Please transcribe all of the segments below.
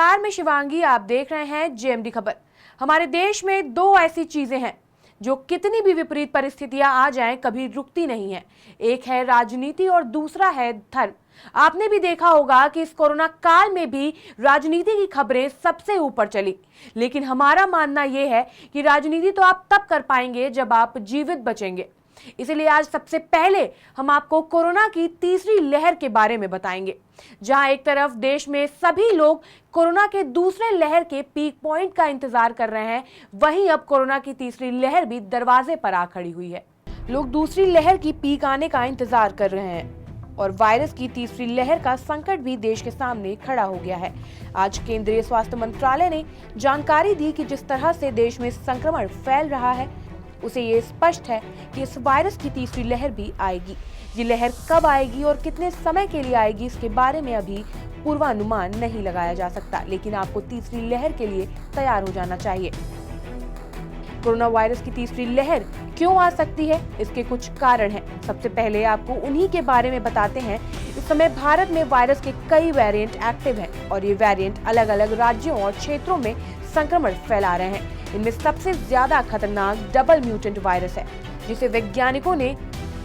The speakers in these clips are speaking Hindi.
नमस्कार, मैं शिवांगी। आप देख रहे हैं जेएमडी खबर। हमारे देश में दो ऐसी चीजें हैं जो कितनी भी विपरीत परिस्थितियां आ जाएं कभी रुकती नहीं है। एक है राजनीति और दूसरा है धर्म। आपने भी देखा होगा कि इस कोरोना काल में भी राजनीति की खबरें सबसे ऊपर चली, लेकिन हमारा मानना यह है कि राजनीति तो आप तब कर पाएंगे जब आप जीवित बचेंगे। इसलिए आज सबसे पहले हम आपको कोरोना की तीसरी लहर के बारे में बताएंगे। जहां एक तरफ देश में सभी लोग कोरोना के दूसरे लहर के पीक पॉइंट का इंतजार कर रहे हैं, वहीं अब कोरोना की तीसरी लहर भी दरवाजे पर आ खड़ी हुई है। लोग दूसरी लहर की पीक आने का इंतजार कर रहे हैं और वायरस की तीसरी लहर का संकट भी देश के सामने खड़ा हो गया है। आज केंद्रीय स्वास्थ्य मंत्रालय ने जानकारी दी कि जिस तरह से देश में संक्रमण फैल रहा है, उसे ये स्पष्ट है कि इस वायरस की तीसरी लहर भी आएगी। ये लहर कब आएगी और कितने समय के लिए आएगी, इसके बारे में अभी पूर्वानुमान नहीं लगाया जा सकता, लेकिन आपको तीसरी लहर के लिए तैयार हो जाना चाहिए। कोरोना वायरस की तीसरी लहर क्यों आ सकती है, इसके कुछ कारण हैं। सबसे पहले आपको उन्हीं के बारे में बताते हैं। इस समय भारत में वायरस के कई वेरिएंट एक्टिव हैं और ये वेरिएंट अलग अलग राज्यों और क्षेत्रों में संक्रमण फैला रहे हैं। इनमें सबसे ज्यादा खतरनाक डबल म्यूटेंट वायरस है, जिसे वैज्ञानिकों ने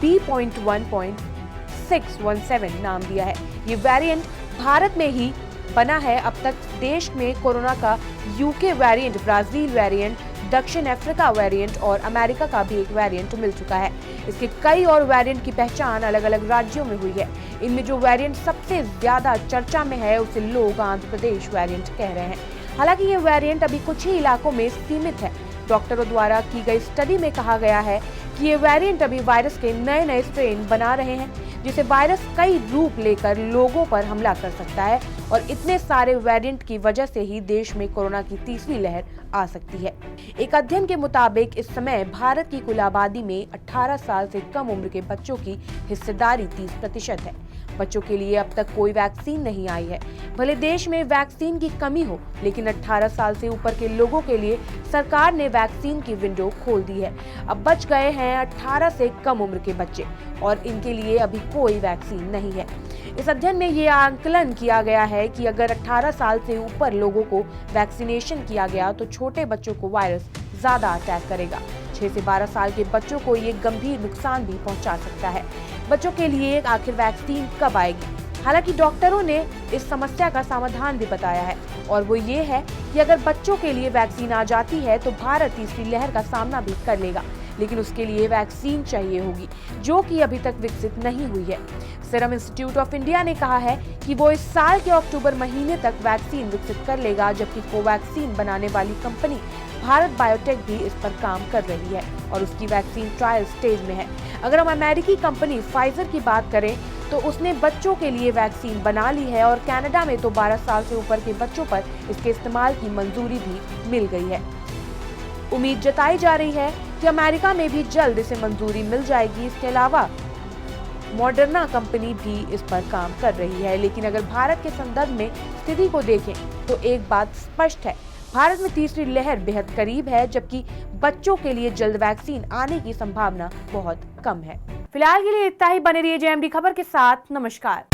B.1.617 नाम दिया है। ये वेरिएंट भारत में ही बना है। अब तक देश में कोरोना का यूके वेरिएंट, ब्राजील वेरिएंट, दक्षिण अफ्रीका वेरिएंट और अमेरिका का भी एक वेरिएंट मिल चुका है। इसके कई और वेरिएंट की पहचान अलग अलग राज्यों में हुई है। इनमें जो वेरिएंट सबसे ज्यादा चर्चा में है, उसे लोग आंध्र प्रदेश वेरिएंट कह रहे हैं। हालांकि ये वेरिएंट अभी कुछ ही इलाकों में सीमित है। डॉक्टरों द्वारा की गई स्टडी में कहा गया है कि ये वेरिएंट अभी वायरस के नए नए स्ट्रेन बना रहे हैं, जिसे वायरस कई रूप लेकर लोगों पर हमला कर सकता है और इतने सारे वेरिएंट की वजह से ही देश में कोरोना की तीसरी लहर आ सकती है। एक अध्ययन के मुताबिक इस समय भारत की कुल आबादी में 18 साल से कम उम्र के बच्चों की हिस्सेदारी 30% है। बच्चों के लिए अब तक कोई वैक्सीन नहीं आई है। भले देश में वैक्सीन की कमी हो, लेकिन 18 साल से ऊपर के लोगों के लिए सरकार ने वैक्सीन की विंडो खोल दी है। अब बच गए हैं 18 से कम उम्र के बच्चे और इनके लिए अभी कोई वैक्सीन नहीं है। इस अध्ययन में ये आंकलन किया गया है कि अगर 18 साल से ऊपर लोगों को वैक्सीनेशन किया गया तो छोटे बच्चों को वायरस ज्यादा अटैक करेगा। 6 से 12 साल के बच्चों को ये गंभीर नुकसान भी पहुंचा सकता है। बच्चों के लिए आखिर वैक्सीन कब आएगी? हालांकि डॉक्टरों ने इस समस्या का समाधान भी बताया है और वो ये है कि अगर बच्चों के लिए वैक्सीन आ जाती है तो भारत तीसरी लहर का सामना भी कर लेगा, लेकिन उसके लिए वैक्सीन चाहिए होगी, जो कि अभी तक विकसित नहीं हुई है। सीरम इंस्टीट्यूट ऑफ इंडिया ने कहा है कि वो इस साल के अक्टूबर महीने तक वैक्सीन विकसित कर लेगा, जबकि कोवैक्सीन बनाने वाली कंपनी भारत बायोटेक भी इस पर काम कर रही है और उसकी वैक्सीन ट्रायल स्टेज में है। अगर हम अमेरिकी कंपनी फाइजर की बात करें तो उसने बच्चों के लिए वैक्सीन बना ली है और कनाडा में तो 12 साल से ऊपर के बच्चों पर इसके इस्तेमाल की मंजूरी भी मिल गई है। उम्मीद जताई जा रही है कि अमेरिका में भी जल्द इसे मंजूरी मिल जाएगी। इसके अलावा मॉडर्ना कंपनी भी इस पर काम कर रही है। लेकिन अगर भारत के संदर्भ में स्थिति को देखें तो एक बात स्पष्ट है, भारत में तीसरी लहर बेहद करीब है, जबकि बच्चों के लिए जल्द वैक्सीन आने की संभावना बहुत कम है। फिलहाल के लिए इतना ही। बने रहिए जेएमडी खबर के साथ। नमस्कार।